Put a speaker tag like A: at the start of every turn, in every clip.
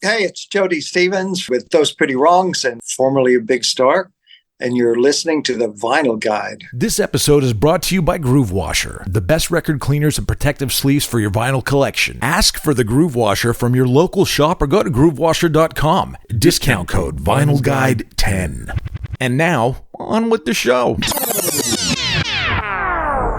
A: Hey, it's Jody Stevens with Those Pretty Wrongs and formerly of Big Star, and you're listening to the Vinyl Guide.
B: This episode is brought to you by Groove Washer, the best record cleaners and protective sleeves for your vinyl collection. Ask for the Groove Washer from your local shop or go to groovewasher.com. Discount code VinylGuide10. And now, on with the show.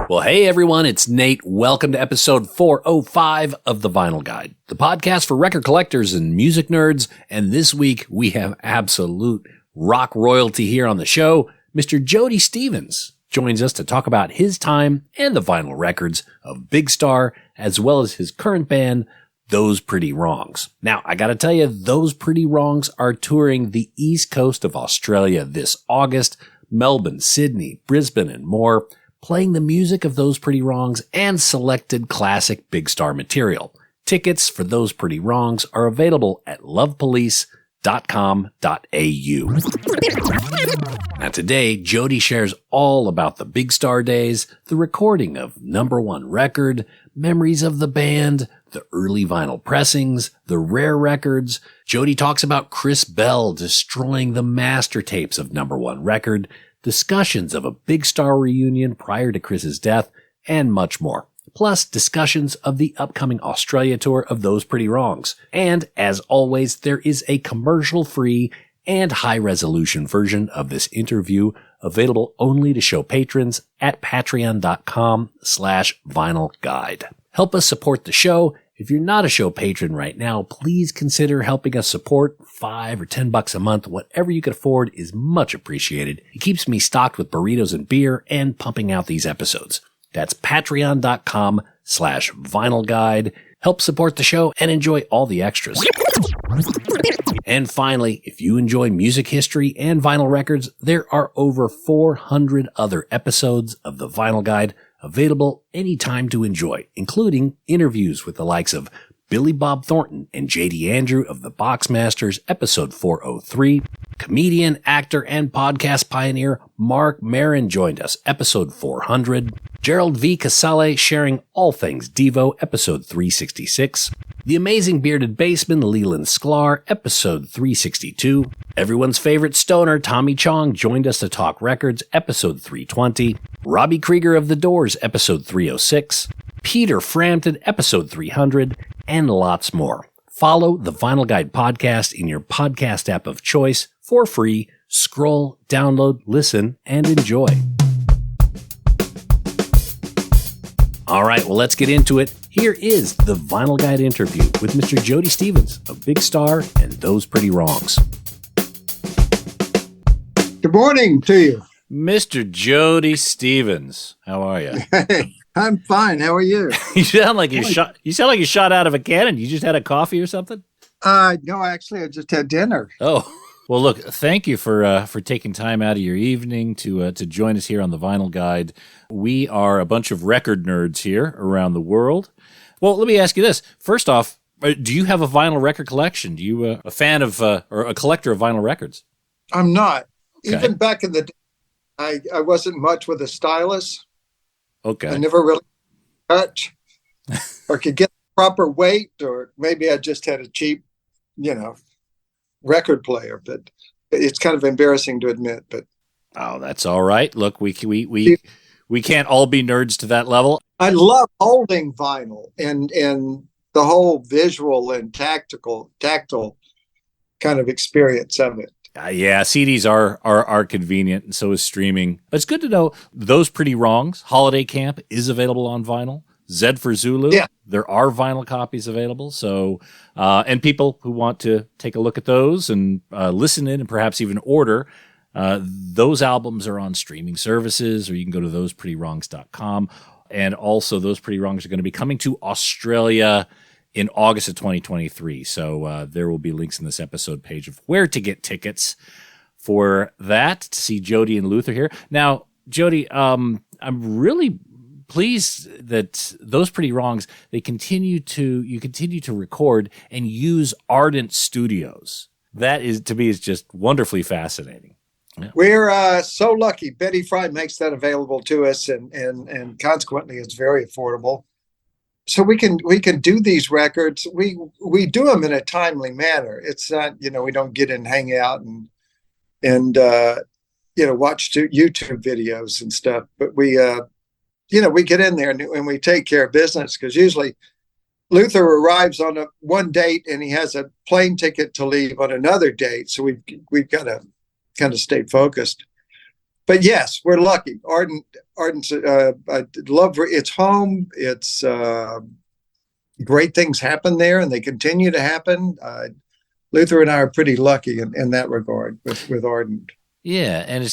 C: Well, hey everyone, it's Nate. Welcome to episode 405 of The Vinyl Guide, the podcast for record collectors and music nerds. And this week we have absolute rock royalty here on the show. Mr. Jody Stevens joins us to talk about his time and the vinyl records of Big Star, as well as his current band, Those Pretty Wrongs. Now, I gotta tell you, Those Pretty Wrongs are touring the east coast of Australia this August, Melbourne, Sydney, Brisbane, and more, playing the music of Those Pretty Wrongs and selected classic Big Star material. Tickets for Those Pretty Wrongs are available at lovepolice.com.au. Now today, Jody shares all about the Big Star days, the recording of #1 record, memories of the band, the early vinyl pressings, the rare records. Jody talks about Chris Bell destroying the master tapes of #1 record, discussions of a Big Star reunion prior to Chris's death, and much more. Plus, discussions of the upcoming Australia tour of Those Pretty Wrongs. And, as always, there is a commercial-free and high-resolution version of this interview available only to show patrons at patreon.com/vinylguide. Help us support the show. If you're not a show patron right now, please consider helping us support. $5 or $10 a month, whatever you can afford is much appreciated. It keeps me stocked with burritos and beer and pumping out these episodes. That's patreon.com/vinylguide. Help support the show and enjoy all the extras. And finally, if you enjoy music history and vinyl records, there are over 400 other episodes of the Vinyl Guide available anytime to enjoy, including interviews with the likes of Billy Bob Thornton and J.D. Andrew of the Boxmasters, episode 403. Comedian, actor, and podcast pioneer Mark Maron joined us, episode 400. Gerald V. Casale sharing all things Devo, episode 366. The amazing bearded bassman Leland Sklar, episode 362. Everyone's favorite stoner Tommy Chong joined us to talk records, episode 320. Robbie Krieger of The Doors, episode 306. Peter Frampton, episode 300, and lots more. Follow the Vinyl Guide podcast in your podcast app of choice for free. Scroll, download, listen, and enjoy. All right, well, let's get into it. Here is the Vinyl Guide interview with Mr. Jody Stevens of Big Star and Those Pretty Wrongs.
A: Good morning to you.
C: Mr. Jody Stevens, how are you?
A: Hey, I'm fine. How are you?
C: You sound like you shot out of a cannon. You just had a coffee or something?
A: No, actually, I just had dinner.
C: Oh, well, look, thank you for taking time out of your evening to join us here on the Vinyl Guide. We are a bunch of record nerds here around the world. Well, let me ask you this. First off, do you have a vinyl record collection? Do you a fan of or a collector of vinyl records?
A: I'm not.
C: Okay.
A: Even back in the day, I wasn't much with a stylus.
C: Okay.
A: I never really touch or could get the proper weight, or maybe I just had a cheap, record player. But it's kind of embarrassing to admit. But
C: oh, that's all right. Look, we can't all be nerds to that level.
A: I love holding vinyl and the whole visual and tactile kind of experience of it.
C: Yeah, CDs are convenient, and so is streaming. It's good to know Those Pretty Wrongs. Holiday Camp is available on vinyl. Z for Zulu. Yeah. There are vinyl copies available. So, and people who want to take a look at those and listen in and perhaps even order, those albums are on streaming services, or you can go to thoseprettywrongs.com. And also, Those Pretty Wrongs are going to be coming to Australia in August of 2023. So there will be links in this episode page of where to get tickets for that, to see Jody and Luther here. Now, Jody, I'm really pleased that Those Pretty Wrongs, you continue to record and use Ardent Studios. That is, to me, is just wonderfully fascinating.
A: We're so lucky. Betty Fry makes that available to us, and consequently, it's very affordable. so we can do these records. We do them in a timely manner. It's not, we don't get in, hang out, and watch YouTube videos and stuff. But we get in there and we take care of business, because usually Luther arrives on one date and he has a plane ticket to leave on another date. So we've got to kind of stay focused. But yes, we're lucky. Ardent's, I love its home. It's great things happen there, and they continue to happen. Luther and I are pretty lucky in that regard with Ardent.
C: Yeah, and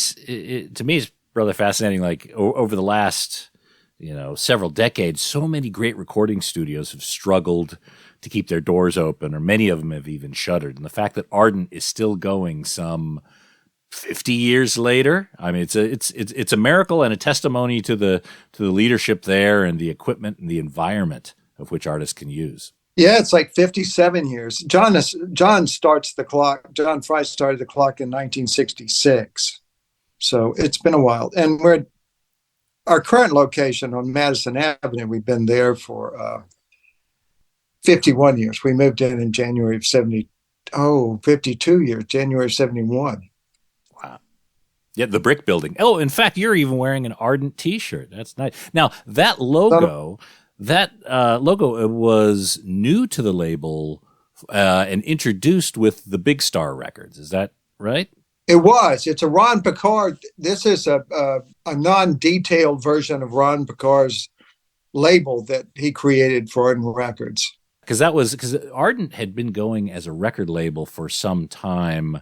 C: to me, it's rather fascinating. Like over the last several decades, so many great recording studios have struggled to keep their doors open, or many of them have even shuttered. And the fact that Ardent is still going some 50 years later, I mean, it's a miracle and a testimony to the leadership there and the equipment and the environment of which artists can use.
A: Yeah, it's like 57 years. John starts the clock. John Fry started the clock in 1966. So it's been a while. And we're at our current location on Madison Avenue. We've been there for 51 years. We moved in January of 52 years, January of 71.
C: Wow. Yeah, the brick building. Oh, in fact, you're even wearing an Ardent t-shirt. That's nice. Now, that logo was new to the label and introduced with the Big Star records. Is that right?
A: It was. It's a Ron Picard. This is a non-detailed version of Ron Picard's label that he created for Ardent Records.
C: Because Ardent had been going as a record label for some time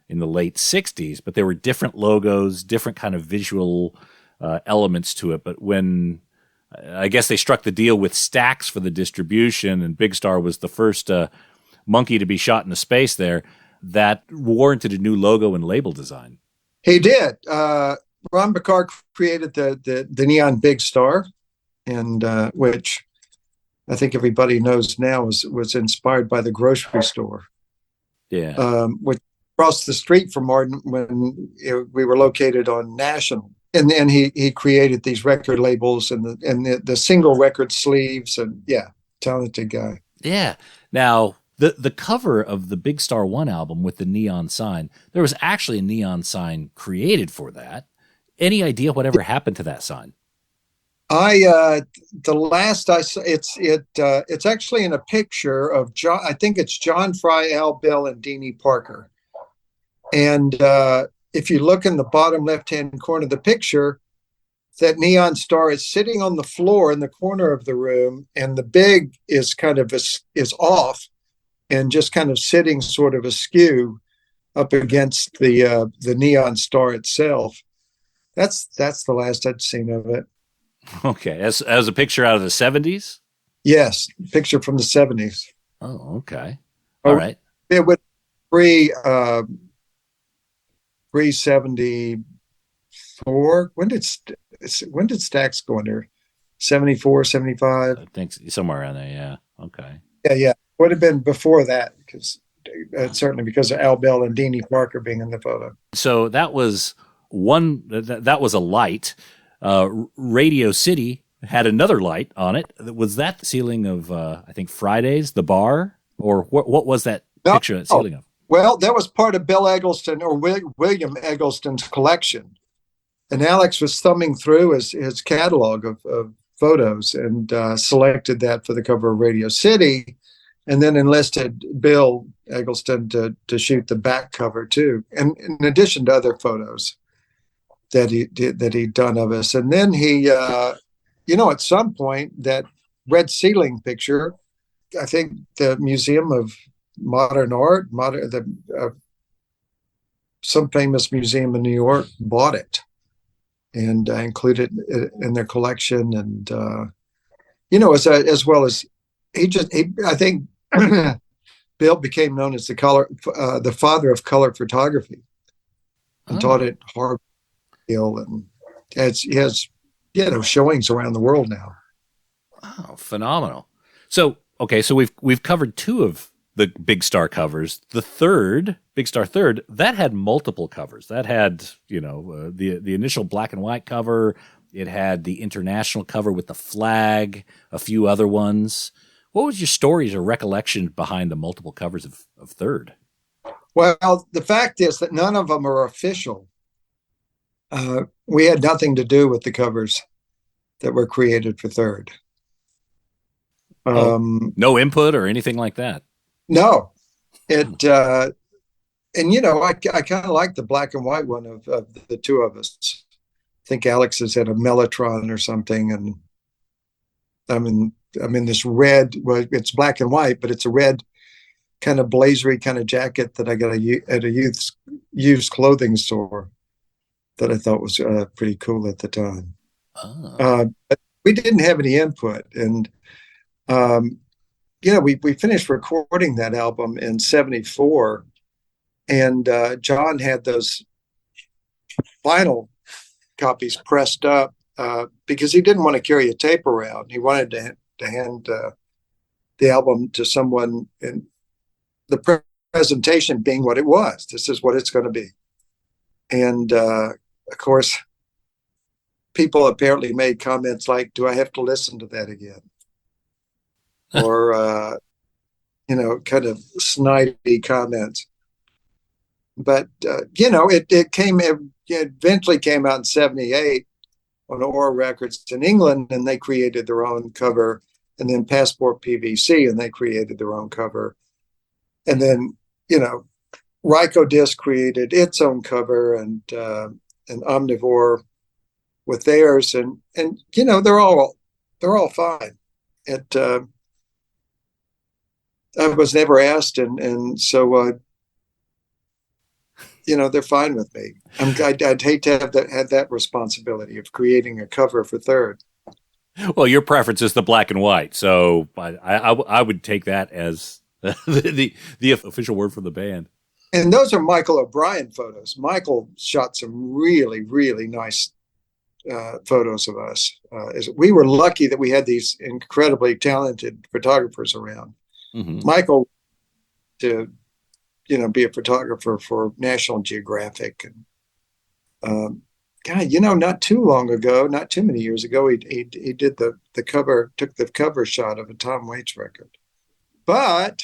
C: in the late 60s, but there were different logos, different kind of visual elements to it. But when I guess they struck the deal with Stax for the distribution, and Big Star was the first monkey to be shot into space there, that warranted a new logo and label design.
A: He did. Ron Picard created the neon Big Star, and which I think everybody knows now was inspired by the grocery store.
C: Yeah.
A: Which across the street from Ardent when we were located on National. And then he created these record labels and the single record sleeves, and talented guy.
C: Yeah. Now, the cover of the Big Star 1 album with the neon sign, there was actually a neon sign created for that. Any idea whatever happened to that sign?
A: The last I saw, it's actually in a picture of John. I think it's John Fry, Al Bell, and Deanie Parker. And if you look in the bottom left-hand corner of the picture, that neon star is sitting on the floor in the corner of the room, and the big is kind of is off and just kind of sitting sort of askew up against the neon star itself. That's the last I'd seen of it.
C: Okay, as a picture out of the 70s?
A: Yes, picture from the 70s.
C: Oh, okay. All right.
A: It would pre-74. When did Stax go in there? 74, 75?
C: I think somewhere around there, yeah. Okay.
A: Yeah. Would have been before that, because certainly because of Al Bell and Deanie Parker being in the photo.
C: So that was that was a light. Radio City had another light on it. Was that the ceiling of, I think, Fridays, the bar? Or what was that picture at ceiling of?
A: Well, that was part of Bill Eggleston or William Eggleston's collection. And Alex was thumbing through his catalog of photos and selected that for the cover of Radio City, and then enlisted Bill Eggleston to shoot the back cover too, and in addition to other photos that he'd done of us. And then he, at some point, that red ceiling picture, I think the Museum of Modern Art, some famous museum in New York bought it and included it in their collection. And, as well as I think Bill became known as the father of color photography, and taught at Harvard, and he has showings around the world now.
C: Wow, phenomenal. So we've covered two of the Big Star covers. The third, Big Star third, that had multiple covers. That had, the initial black and white cover. It had the international cover with the flag, a few other ones. What was your stories or recollection behind the multiple covers of Third?
A: Well, the fact is that none of them are official. We had nothing to do with the covers that were created for Third.
C: No input or anything like that?
A: No. And I kind of like the black and white one of the two of us. I think Alex has had a Mellotron or something, and I'm in this red. Well, it's black and white, but it's a red kind of blazery kind of jacket that I got at a used clothing store that I thought was pretty cool at the time.
C: Oh.
A: But we didn't have any input, and we finished recording that album in '74, and John had those vinyl copies pressed up because he didn't want to carry a tape around. He wanted to hand the album to someone, and the presentation being what it was. This is what it's going to be. And of course, people apparently made comments like, "Do I have to listen to that again?" Or kind of snidey comments. But it eventually came out in '78 on Aura Records in England, and they created their own cover, and then Passport PVC, and they created their own cover, and then Ryko Disc created its own cover, and Omnivore with theirs, and they're all fine. I was never asked, and so they're fine with me. I'd hate to have that responsibility of creating a cover for Third.
C: Well, your preference is the black and white, so I would take that as the official word for the band.
A: And those are Michael O'Brien photos. Michael shot some really, really nice photos of us. We were lucky that we had these incredibly talented photographers around.
C: Mm-hmm.
A: Michael to be a photographer for National Geographic, and not too long ago, not too many years ago, he did the cover, took the cover shot of a Tom Waits record. But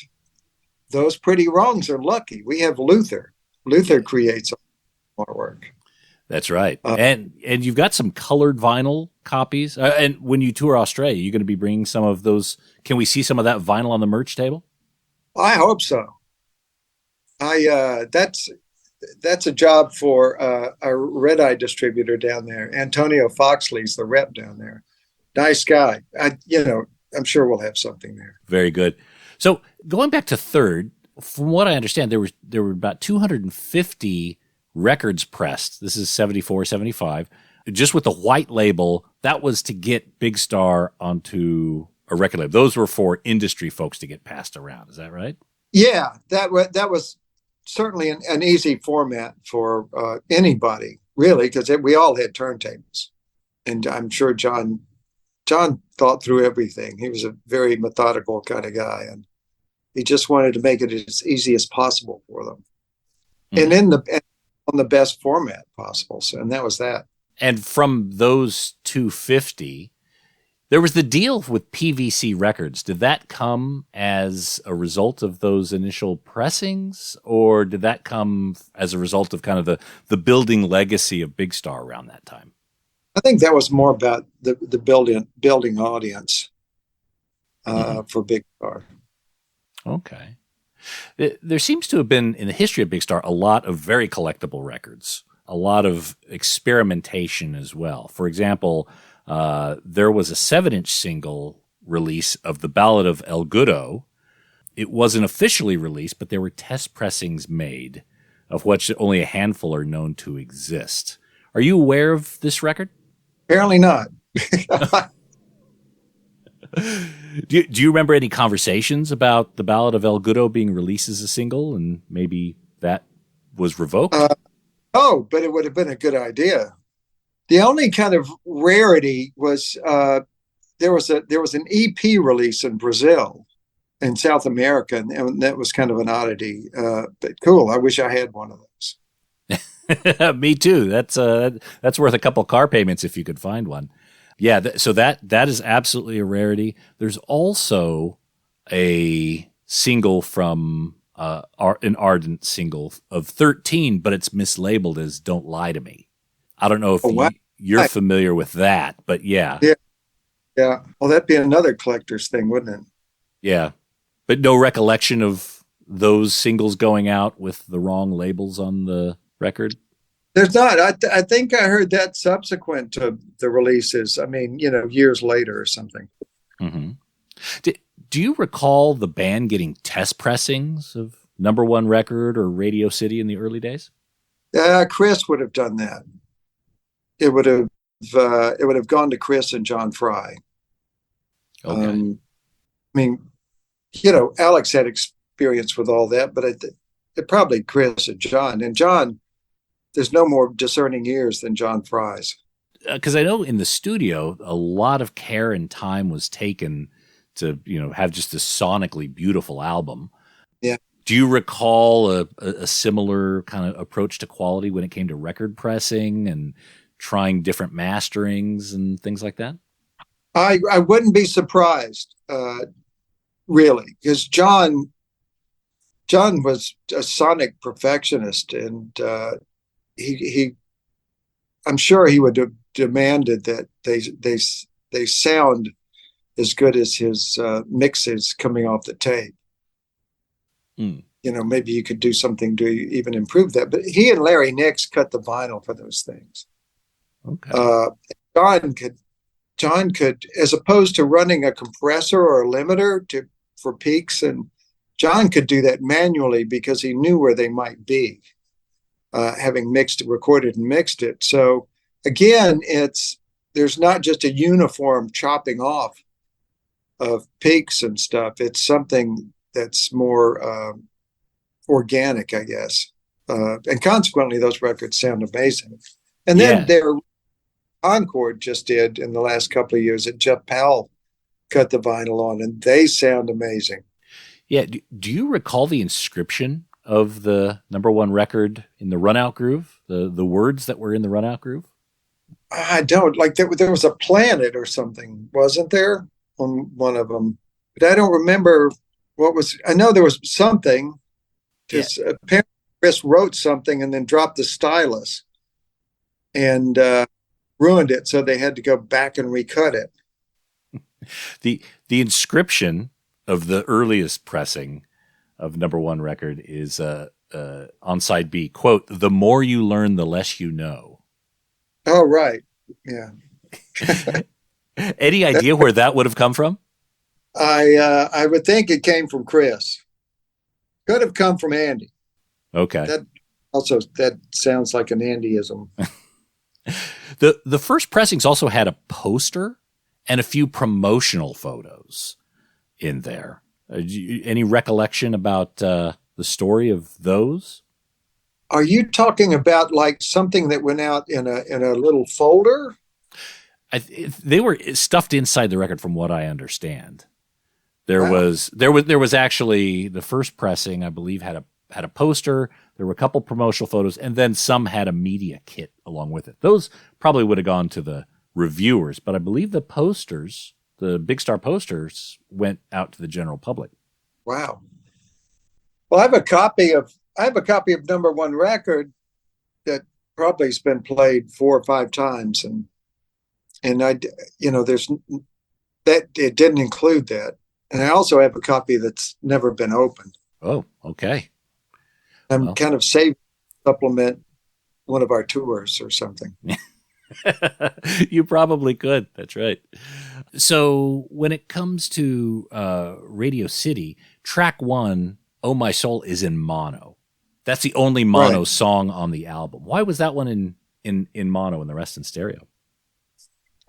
A: those Pretty Wrongs are lucky. We have Luther. Luther creates artwork.
C: That's right. And you've got some colored vinyl copies. And when you tour Australia, you're going to be bringing some of those. Can we see some of that vinyl on the merch table?
A: I hope so. That's a job for a Red Eye distributor down there. Antonio Foxley's the rep down there. Nice guy. I'm sure we'll have something there.
C: Very good. So going back to Third, from what I understand, there were about 250 records pressed. This is 74, 75. Just with the white label, that was to get Big Star onto a record label. Those were for industry folks to get passed around. Is that right?
A: Yeah, that was certainly an easy format for anybody, really, because we all had turntables. And I'm sure John thought through everything. He was a very methodical kind of guy, and he just wanted to make it as easy as possible for them. Mm-hmm. And on the best format possible. So, and that was that.
C: And from those 250, there was the deal with PVC Records. Did that come as a result of those initial pressings, or did that come as a result of kind of the building legacy of Big Star around that time?
A: I think that was more about the building audience for Big Star.
C: Okay. There seems to have been, in the history of Big Star, a lot of very collectible records, a lot of experimentation as well. For example, there was a 7-inch single release of the Ballad of El Goodo. It wasn't officially released, but there were test pressings made, of which only a handful are known to exist. Are you aware of this record?
A: Apparently not.
C: Do you remember any conversations about the Ballad of El Goodo being released as a single, and maybe that was revoked?
A: But it would have been a good idea. The only kind of rarity was there was an EP release in Brazil, in South America, and that was kind of an oddity. But cool. I wish I had one of those.
C: Me too. That's worth a couple car payments if you could find one. Yeah, so that is absolutely a rarity. There's also a single from an Ardent single of 13, but it's mislabeled as "Don't Lie to Me." I don't know if you're familiar with that, but yeah.
A: Yeah. Well, that'd be another collector's thing, wouldn't it?
C: Yeah. But no recollection of those singles going out with the wrong labels on the record?
A: There's not. I think I heard that subsequent to the releases. I mean, years later or something.
C: Mm-hmm. Do you recall the band getting test pressings of Number One Record or Radio City in the early days?
A: Chris would have done that. It would have gone to Chris and John Fry.
C: Okay.
A: I mean, Alex had experience with all that, but it probably Chris and John. And John, there's no more discerning ears than John Fry's.
C: Because I know in the studio, a lot of care and time was taken to, have just a sonically beautiful album.
A: Yeah.
C: Do you recall a similar kind of approach to quality when it came to record pressing and trying different masterings and things like that?
A: I wouldn't be surprised, really, because John was a sonic perfectionist, and he I'm sure he would have demanded that they sound as good as his mixes coming off the tape. Maybe you could do something to even improve that. But he and Larry Nix cut the vinyl for those things.
C: Okay.
A: John could, as opposed to running a compressor or a limiter for peaks, and John could do that manually because he knew where they might be, having recorded and mixed it. So again, there's not just a uniform chopping off of peaks and stuff. It's something that's more organic, I guess. And consequently, those records sound amazing. And then their Concord just did in the last couple of years that Jeff Powell cut the vinyl on, and they sound amazing.
C: Yeah. Do you recall the inscription of the Number One Record in the Runout Groove? The words that were in the Runout Groove?
A: I don't. Like there was a planet or something, wasn't there, on one of them? But I don't remember what was. I know there was something. Just apparently Chris wrote something and then dropped the stylus and ruined it, so they had to go back and recut it.
C: The inscription of the earliest pressing of Number One Record is on side B, quote, "The more you learn, the less you know."
A: Oh, right. Yeah.
C: Any idea where that would have come from?
A: I would think it came from Chris. Could have come from Andy.
C: Okay.
A: That sounds like an Andyism.
C: The first pressings also had a poster and a few promotional photos in there. Any recollection about the story of those?
A: Are you talking about like something that went out in a little folder?
C: They were stuffed inside the record, from what I understand. There was actually the first pressing, I believe, had a poster. There were a couple promotional photos, and then some had a media kit along with it. Those probably would have gone to the reviewers, but I believe the posters, the Big Star posters, went out to the general public.
A: Wow. Well, I have a copy of Number One Record that probably has been played 4 or 5 times, and there's that it didn't include that. And I also have a copy that's never been opened.
C: Oh, okay.
A: I'm kind of saving supplement one of our tours or something.
C: You probably could. That's right. So when it comes to Radio City, track 1, "Oh My Soul," is in mono. That's the only mono song on the album. Why was that one in mono and the rest in stereo?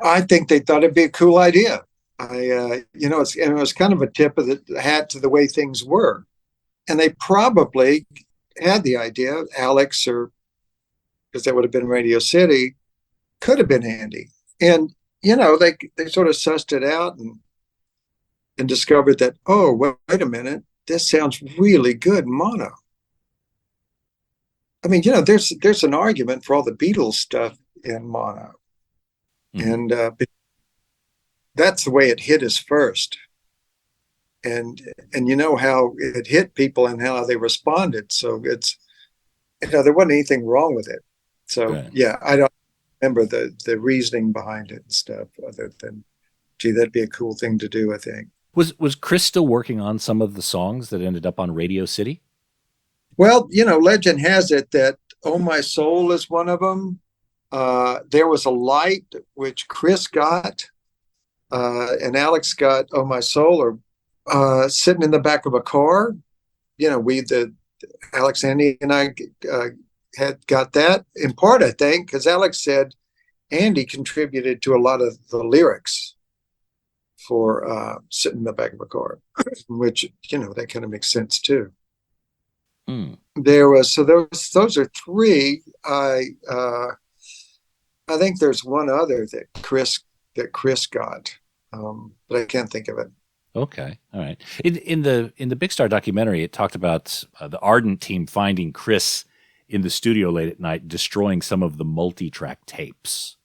A: I think they thought it'd be a cool idea. It was kind of a tip of the hat to the way things were. And they probably had the idea, Alex, or because that would have been Radio City, could have been Andy. And, they sort of sussed it out and discovered that, oh, wait a minute, this sounds really good mono. I mean, there's an argument for all the Beatles stuff in mono, and that's the way it hit us first, and you know how it hit people and how they responded. So it's there wasn't anything wrong with it. So yeah, I don't remember the reasoning behind it and stuff, other than, gee, that'd be a cool thing to do, I think.
C: Was Chris still working on some of the songs that ended up on Radio City?
A: Well, legend has it that "Oh My Soul" is one of them. There was a light which Chris got, and Alex got "Oh My Soul," or sitting in the back of a car. Alex, Andy, and I had got that in part, I think, because Alex said Andy contributed to a lot of the lyrics for "Sitting in the Back of a Car," which that kind of makes sense too. Those are three. I think there's one other that Chris got, but I can't think of it.
C: Okay, all right. In the Big Star documentary, it talked about the Ardent team finding Chris in the studio late at night, destroying some of the multitrack tapes.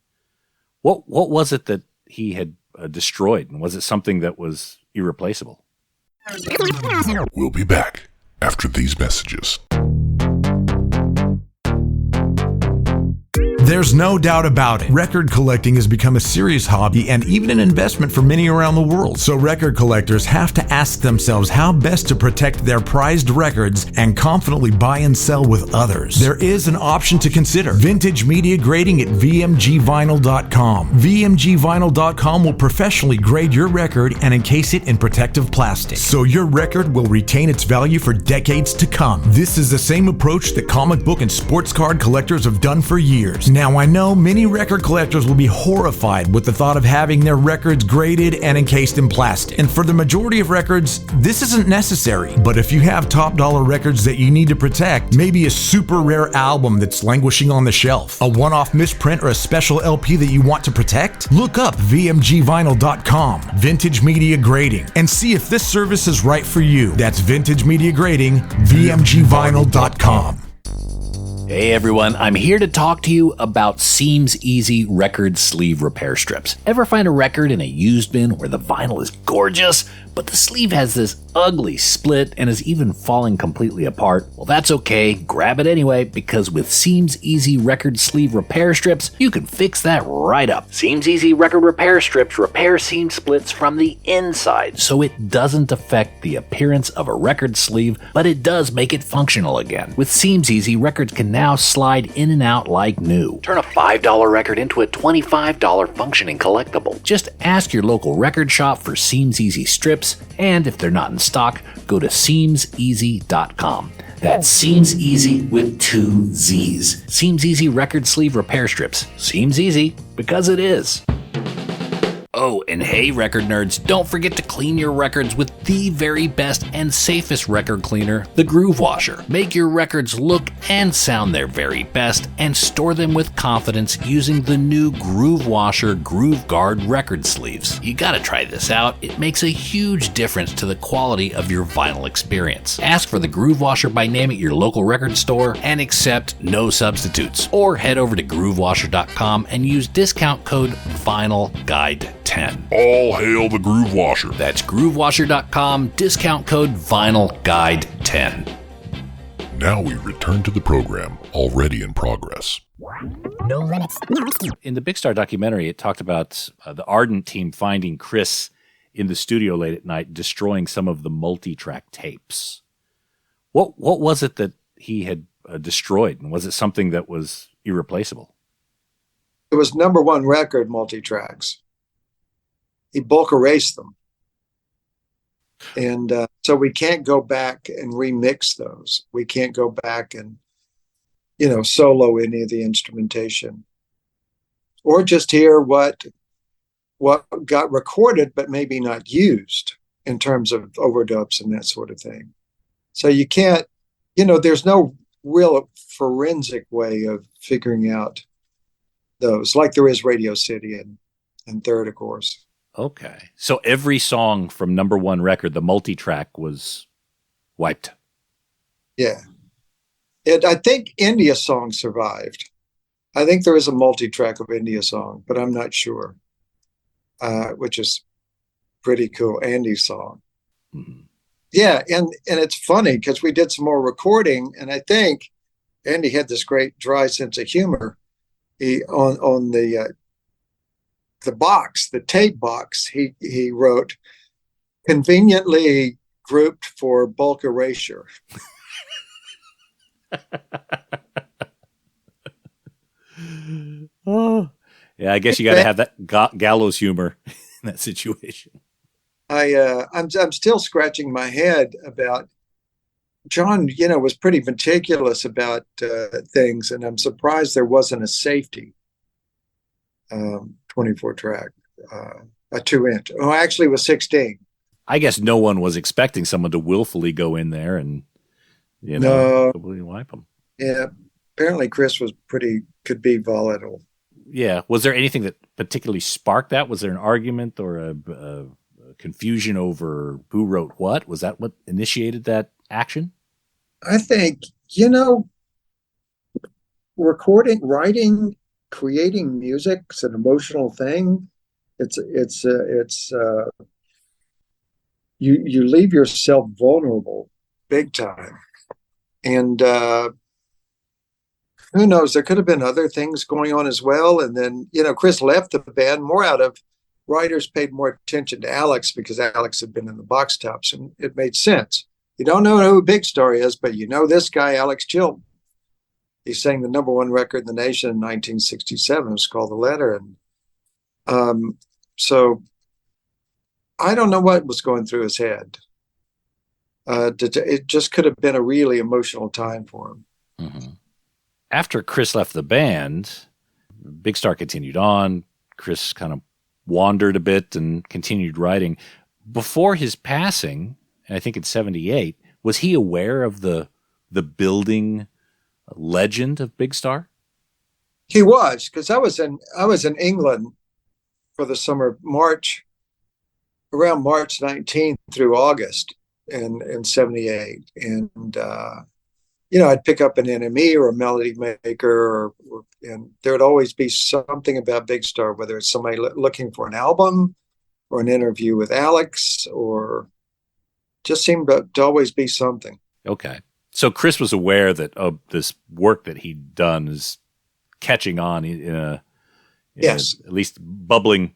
C: What was it that he had destroyed, and was it something that was irreplaceable?
D: We'll be back after these messages.
B: There's no doubt about it. Record collecting has become a serious hobby and even an investment for many around the world. So record collectors have to ask themselves how best to protect their prized records and confidently buy and sell with others. There is an option to consider: vintage media grading at vmgvinyl.com. vmgvinyl.com will professionally grade your record and encase it in protective plastic, so your record will retain its value for decades to come. This is the same approach that comic book and sports card collectors have done for years. Now, I know many record collectors will be horrified with the thought of having their records graded and encased in plastic. And for the majority of records, this isn't necessary. But if you have top dollar records that you need to protect, maybe a super rare album that's languishing on the shelf, a one-off misprint, or a special LP that you want to protect, look up vmgvinyl.com, Vintage Media Grading, and see if this service is right for you. That's Vintage Media Grading, vmgvinyl.com.
C: Hey everyone, I'm here to talk to you about Seems Easy record sleeve repair strips. Ever find a record in a used bin where the vinyl is gorgeous, but the sleeve has this ugly split and is even falling completely apart? Well, that's okay. Grab it anyway, because with Seems Easy record sleeve repair strips, you can fix that right up. Seems Easy record repair strips repair seam splits from the inside, so it doesn't affect the appearance of a record sleeve, but it does make it functional again. With Seems Easy, records can now slide in and out like new. Turn a $5 record into a $25 functioning collectible. Just ask your local record shop for Seems Easy strips, and if they're not in stock, go to seamseasy.com. That's Seems Easy with 2 Z's. Seems Easy record sleeve repair strips. Seems easy because it is. Oh, and hey, record nerds, don't forget to clean your records with the very best and safest record cleaner, the Groove Washer. Make your records look and sound their very best and store them with confidence using the new Groove Washer Groove Guard record sleeves. You gotta try this out. It makes a huge difference to the quality of your vinyl experience. Ask for the Groove Washer by name at your local record store and accept no substitutes. Or head over to groovewasher.com and use discount code VINYLGUIDE10.
D: All hail the Groove Washer.
C: That's groovewasher.com, discount code VINYLGUIDE10.
D: Now we return to the program, already in progress.
C: No limits. In the Big Star documentary, it talked about the Ardent team finding Chris in the studio late at night, destroying some of the multitrack tapes. What was it that he had destroyed, and was it something that was irreplaceable?
A: It was number one record multitracks. He bulk erased them. And so we can't go back and remix those. We can't go back and, solo any of the instrumentation. Or just hear what got recorded but maybe not used in terms of overdubs and that sort of thing. So you can't, there's no real forensic way of figuring out those, like there is Radio City and Third, of course.
C: Okay. So every song from number one record, the multitrack, was wiped.
A: Yeah. I think India Song survived. I think there is a multi-track of India Song, but I'm not sure, which is pretty cool. Andy's song.
C: Mhm.
A: Yeah, and it's funny because we did some more recording, and I think Andy had this great dry sense of humor. He on the box, the tape box, he wrote conveniently grouped for bulk erasure.
C: Oh, yeah. I guess you got to have that gallows humor in that situation.
A: I'm still scratching my head about John. Was pretty meticulous about things, and I'm surprised there wasn't a safety 24 track, a 2-inch. Oh, actually, it was 16.
C: I guess no one was expecting someone to willfully go in there and
A: No,
C: completely wipe them.
A: yeah. Apparently, Chris could be volatile.
C: Yeah. Was there anything that particularly sparked that? Was there an argument or a confusion over who wrote what? Was that what initiated that action?
A: I think recording, writing, creating music is an emotional thing. It's you leave yourself vulnerable big time, and who knows, there could have been other things going on as well. And then Chris left the band more out of writers paid more attention to Alex because Alex had been in the box tops, and it made sense. You don't know who Big Star is, but you know this guy, Alex Chilton. He sang the #1 record in the nation in 1967. It was called The Letter. And so I don't know what was going through his head. It just could have been a really emotional time for him.
C: Mm-hmm. After Chris left the band, Big Star continued on. Chris kind of wandered a bit and continued writing. Before his passing, and I think in 78, was he aware of the building legend of Big Star?
A: He was, because I was in England for the summer of March, around March 19th through August in 78. And I'd pick up an NME or a melody maker, and there would always be something about Big Star, whether it's somebody looking for an album or an interview with Alex, or just seemed to always be something.
C: Okay. So Chris was aware that this work that he'd done is catching on
A: Yes.
C: at least bubbling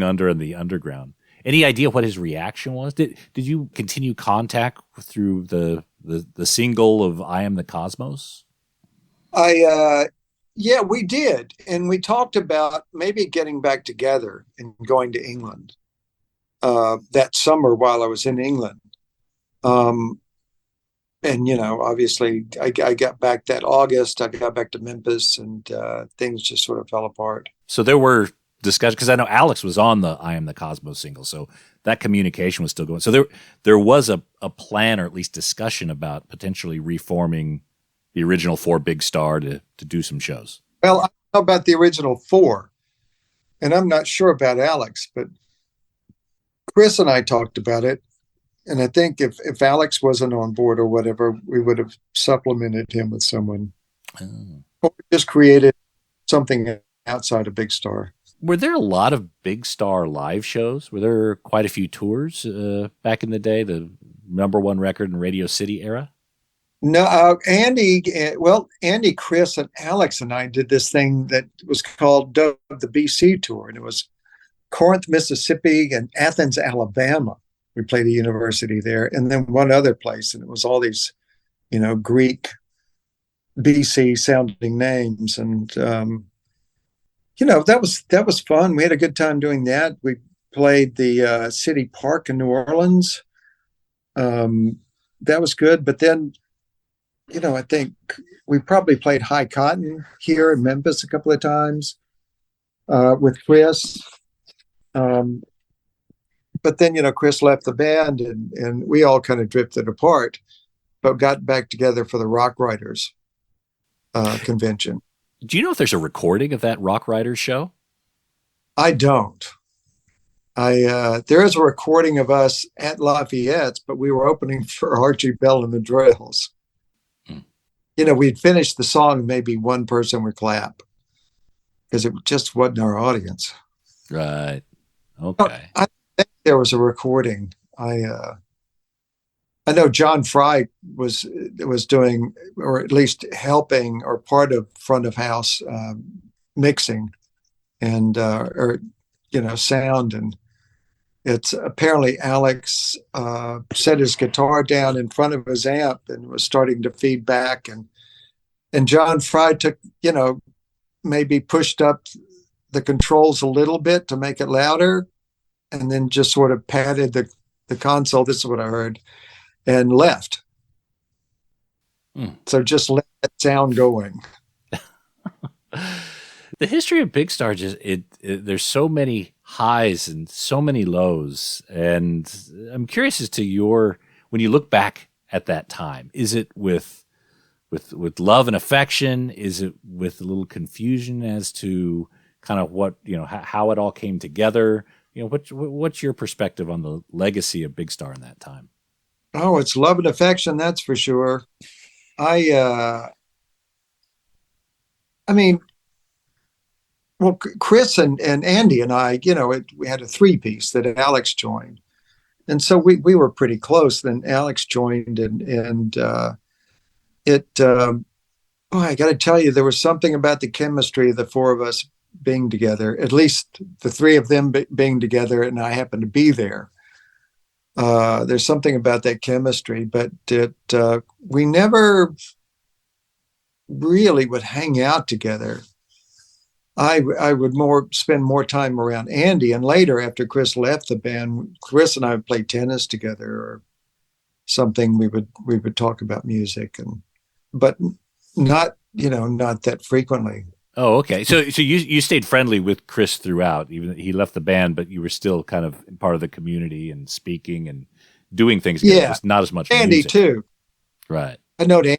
C: under in the underground. Any idea what his reaction was? Did you continue contact through the single of I Am the Cosmos?
A: Yeah, we did. And we talked about maybe getting back together and going to England that summer while I was in England. And, obviously I got back that August, I got back to Memphis, and things just sort of fell apart.
C: So there were discussions, because I know Alex was on the I Am the Cosmos single, so that communication was still going. So there was a plan, or at least discussion, about potentially reforming the original 4 Big Star to do some shows.
A: Well, I know about the original 4, and I'm not sure about Alex, but Chris and I talked about it. And I think if Alex wasn't on board or whatever, we would have supplemented him with someone. Or just created something outside of Big Star.
C: Were there a lot of Big Star live shows? Were there quite a few tours back in the day, the #1 record in Radio City era?
A: No, Andy, Chris, and Alex and I did this thing that was called the BC Tour. And it was Corinth, Mississippi, and Athens, Alabama. We played a university there, and then one other place, and it was all these, Greek, BC sounding names, and that was fun. We had a good time doing that. We played the City Park in New Orleans. That was good, but then, I think we probably played High Cotton here in Memphis a couple of times with Chris. But then, Chris left the band, and we all kind of drifted apart, but got back together for the Rock Writers convention.
C: Do you know if there's a recording of that Rock Writers show?
A: I don't. There is a recording of us at Lafayette's, but we were opening for Archie Bell and the Drills. we'd finish the song, maybe one person would clap because it just wasn't our audience.
C: Right. Okay.
A: I think there was a recording. I know John Fry was doing, or at least helping, or part of front of house mixing and or sound. And it's apparently Alex set his guitar down in front of his amp and was starting to feed back, and John Fry took, maybe pushed up the controls a little bit to make it louder, and then just sort of patted the console. This is what I heard, and left. So just let that sound going.
C: The history of Big Star, there's so many highs and so many lows. And I'm curious as to when you look back at that time, is it with love and affection? Is it with a little confusion as to kind of what, how it all came together? What's your perspective on the legacy of Big Star in that time?
A: Oh, it's love and affection, that's for sure. I mean, well, Chris and Andy and I, we had a three-piece that Alex joined. And so we were pretty close. Then Alex joined, and I got to tell you, there was something about the chemistry of the four of us being together, at least the three of them being together, and I happened to be there. There's something about that chemistry, but we never really would hang out together. I would spend more time around Andy, and later, after Chris left the band, Chris and I would play tennis together or something. We would talk about music, but not that frequently.
C: Oh, okay. So you stayed friendly with Chris throughout, even he left the band, but you were still kind of part of the community and speaking and doing things together.
A: Yeah,
C: just not as much
A: Andy
C: music.
A: too.
C: Right.
A: I know Andy.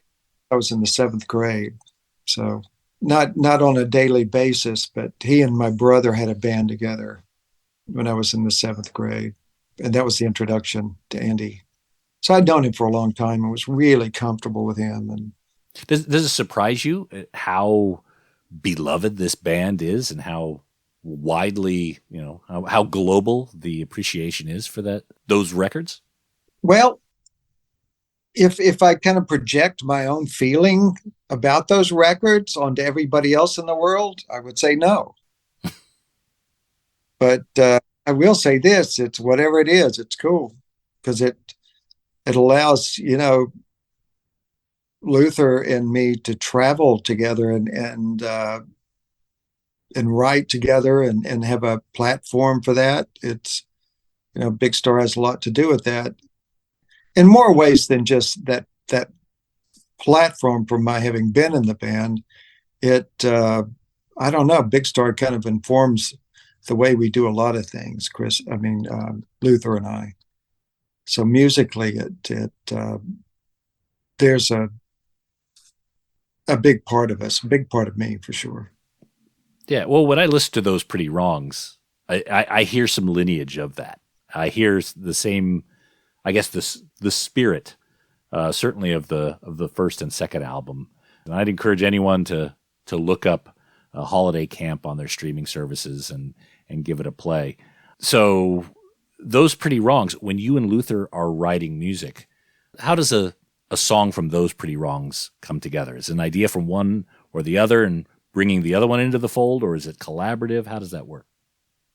A: I was in the 7th grade, so not on a daily basis, but he and my brother had a band together when I was in the 7th grade, and that was the introduction to Andy. So I'd known him for a long time and was really comfortable with him. And
C: does it surprise you how beloved this band is and how widely, how global the appreciation is for those records?
A: Well, if I kind of project my own feeling about those records onto everybody else in the world, I would say no. But I will say this: it's whatever it is, it's cool because it allows Luther and me to travel together and write together and have a platform for that. It's Big Star has a lot to do with that in more ways than just that platform from my having been in the band. I don't know, Big Star kind of informs the way we do a lot of things, Luther and I. So musically, there's a big part of us, a big part of me for sure.
C: Yeah. Well, when I listen to those Pretty Wrongs, I hear some lineage of that. I hear the same, I guess the spirit, certainly of the first and second album. And I'd encourage anyone to look up Holiday Camp on their streaming services and give it a play. So those Pretty Wrongs, when you and Luther are writing music, how does a song from those Pretty Wrongs come together? Is it an idea from one or the other and bringing the other one into the fold, or is it collaborative? How does that work?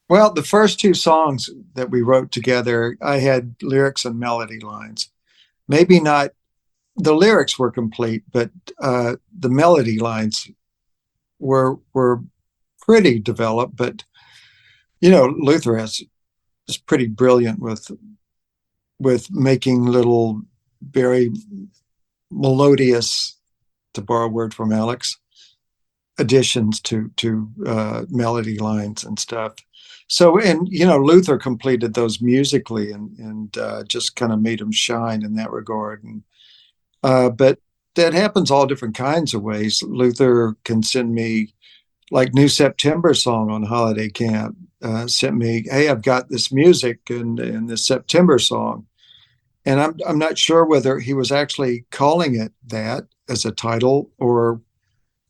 A: Well, the first two songs that we wrote together, I had lyrics and melody lines. Maybe not, the lyrics were complete, but the melody lines were pretty developed. But Luther is pretty brilliant with making little, very melodious, to borrow a word from Alex, additions to melody lines and stuff. So, and Luther completed those musically and just kind of made them shine in that regard. And but that happens all different kinds of ways. Luther can send me, like New September song on Holiday Camp, sent me, hey, I've got this music and this September song. And I'm not sure whether he was actually calling it that as a title, or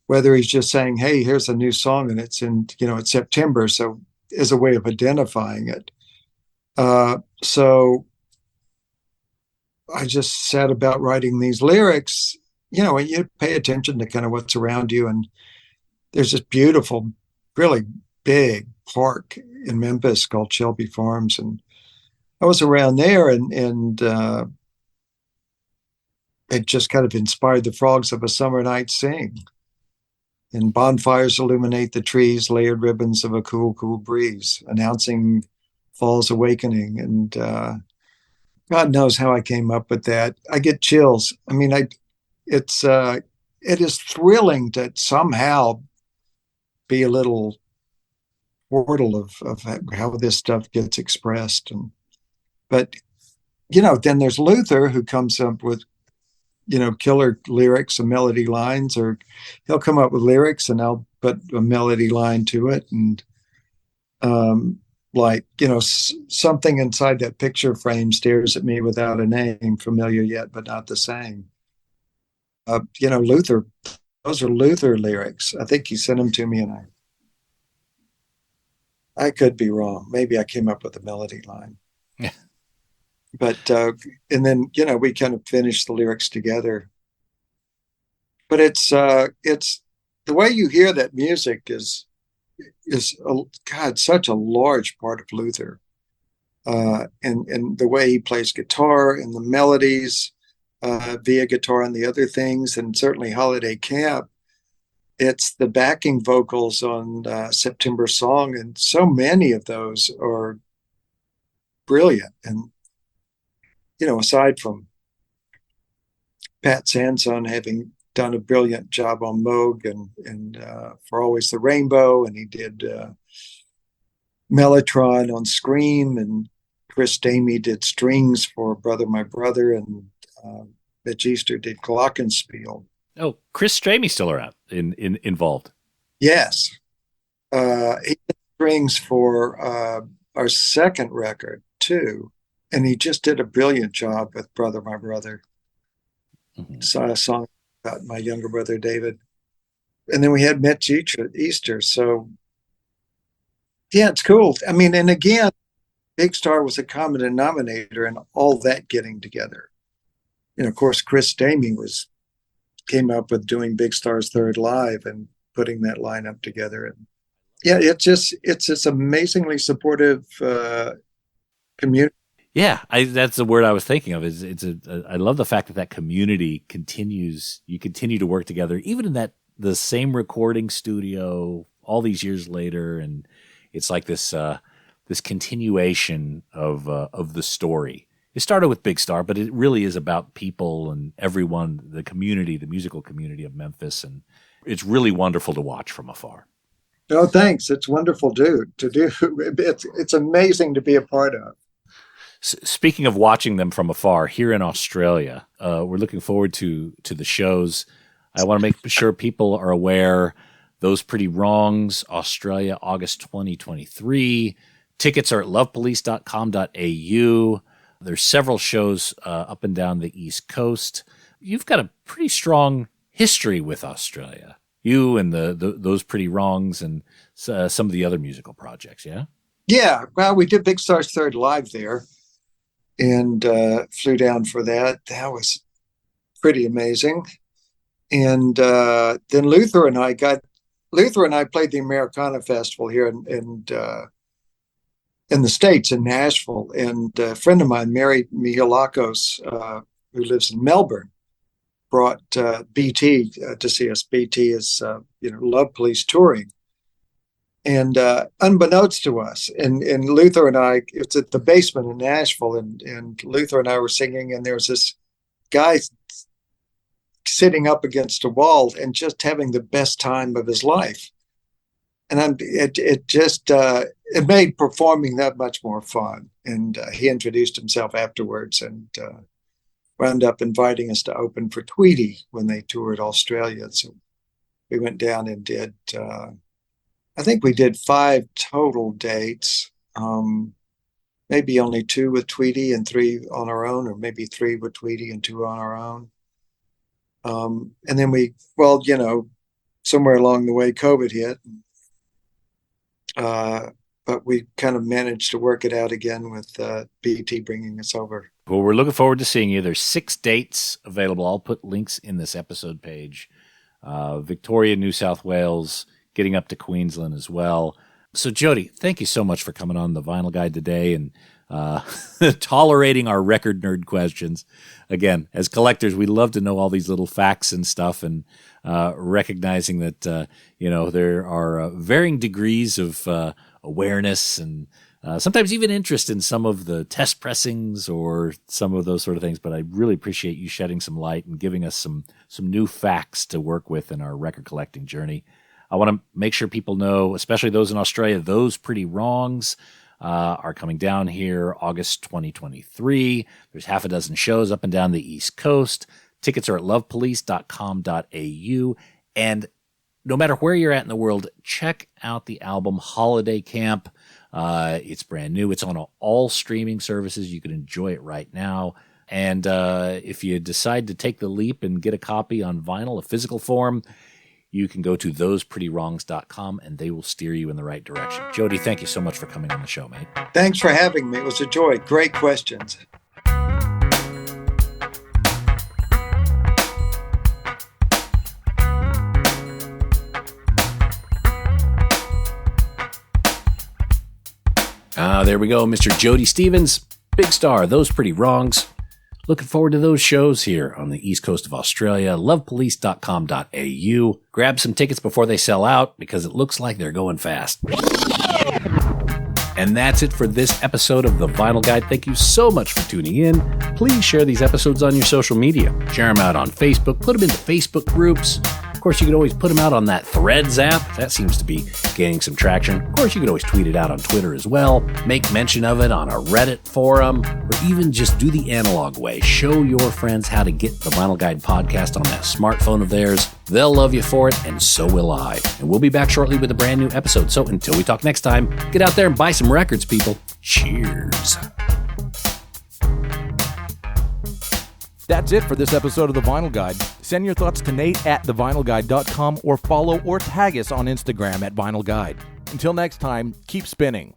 A: whether he's just saying, hey, here's a new song and it's in, it's September. So as a way of identifying it. So I just set about writing these lyrics, and you pay attention to kind of what's around you. And there's this beautiful, really big park in Memphis called Shelby Farms. And I was around there and it just kind of inspired the frogs of a summer night sing. And bonfires illuminate the trees, layered ribbons of a cool, cool breeze, announcing fall's awakening. And God knows how I came up with that. I get chills. I mean, it is thrilling to somehow be a little portal of how this stuff gets expressed. But then there's Luther, who comes up with killer lyrics and melody lines, or he'll come up with lyrics and I'll put a melody line to it. And something inside that picture frame stares at me without a name, familiar yet but not the same. Luther, those are Luther lyrics. I think he sent them to me, and I could be wrong. Maybe I came up with a melody line.
C: Yeah.
A: But and then we kind of finished the lyrics together. But it's the way you hear that music is such a large part of Luther, and the way he plays guitar and the melodies via guitar and the other things, and certainly Holiday Camp. It's the backing vocals on September Song, and so many of those are brilliant. And aside from Pat Sansone having done a brilliant job on Moog and For Always the Rainbow, and he did Mellotron on Scream, and Chris Damey did strings for Brother My Brother, and Mitch Easter did Glockenspiel.
C: Oh, Chris Damey's still around, involved.
A: Yes. He did strings for our second record too. And he just did a brilliant job with Brother My Brother. Mm-hmm. Saw a song about my younger brother, David. And then we had Mitch Easter. So, yeah, it's cool. I mean, and again, Big Star was a common denominator in all that getting together. Of course, Chris Damey came up with doing Big Star's Third Live and putting that lineup together. And yeah, it's this amazingly supportive community.
C: Yeah, that's the word I was thinking of. I love the fact that community continues. You continue to work together, even in the same recording studio all these years later, and it's like this continuation of the story. It started with Big Star, but it really is about people and everyone, the community, the musical community of Memphis, and it's really wonderful to watch from afar.
A: Oh, thanks. It's wonderful to do. It's amazing to be a part of.
C: Speaking of watching them from afar, here in Australia, we're looking forward to the shows. I want to make sure people are aware. Those Pretty Wrongs, Australia, August 2023. Tickets are at lovepolice.com.au. There's several shows up and down the East Coast. You've got a pretty strong history with Australia. You and those Pretty Wrongs and some of the other musical projects, yeah? Yeah,
A: well, we did Big Star's Third Live there. And flew down for that. That was pretty amazing. And then Luther and I played the Americana Festival here in the States, in Nashville. And a friend of mine, Mary Mihilakos, who lives in Melbourne, brought BT to see us. BT is Love Police touring. And unbeknownst to us, and Luther and I, it's at the basement in Nashville, and Luther and I were singing, and there was this guy sitting up against a wall and just having the best time of his life. And it made performing that much more fun. And he introduced himself afterwards and wound up inviting us to open for Tweety when they toured Australia. So we went down and did. I think we did 5 total dates, maybe only 2 with Tweety and 3 on our own, or maybe 3 with Tweety and 2 on our own. And then somewhere along the way, COVID hit. But we kind of managed to work it out again with BT bringing us over.
C: Well, we're looking forward to seeing you. There's 6 dates available. I'll put links in this episode page. Victoria, New South Wales, getting up to Queensland as well. So, Jody, thank you so much for coming on the Vinyl Guide today and tolerating our record nerd questions. Again, as collectors, we love to know all these little facts and stuff, and recognizing that there are varying degrees of awareness and sometimes even interest in some of the test pressings or some of those sort of things. But I really appreciate you shedding some light and giving us some new facts to work with in our record collecting journey. I want to make sure people know, especially those in Australia, those Pretty Wrongs are coming down here August 2023. There's half a dozen shows up and down the East Coast. Tickets are at lovepolice.com.au. And no matter where you're at in the world, check out the album Holiday Camp. It's brand new. It's on all streaming services. You can enjoy it right now. And if you decide to take the leap and get a copy on vinyl, a physical form, you can go to thosepretty-wrongs.com and they will steer you in the right direction. Jody, thank you so much for coming on the show, mate.
A: Thanks for having me. It was a joy. Great questions.
C: There we go, Mr. Jody Stevens, Big Star, Those Pretty Wrongs. Looking forward to those shows here on the East Coast of Australia, lovepolice.com.au. Grab some tickets before they sell out because it looks like they're going fast. And that's it for this episode of The Vinyl Guide. Thank you so much for tuning in. Please share these episodes on your social media. Share them out on Facebook. Put them into Facebook groups. Of course, you can always put them out on that Threads app. That seems to be gaining some traction. Of course, you can always tweet it out on Twitter as well. Make mention of it on a Reddit forum, or even just do the analog way. Show your friends how to get the Vinyl Guide podcast on that smartphone of theirs. They'll love you for it, and so will I. And we'll be back shortly with a brand new episode. So until we talk next time, get out there and buy some records, people. Cheers.
B: That's it for this episode of The Vinyl Guide. Send your thoughts to Nate at thevinylguide.com or follow or tag us on Instagram at Vinyl Guide. Until next time, keep spinning.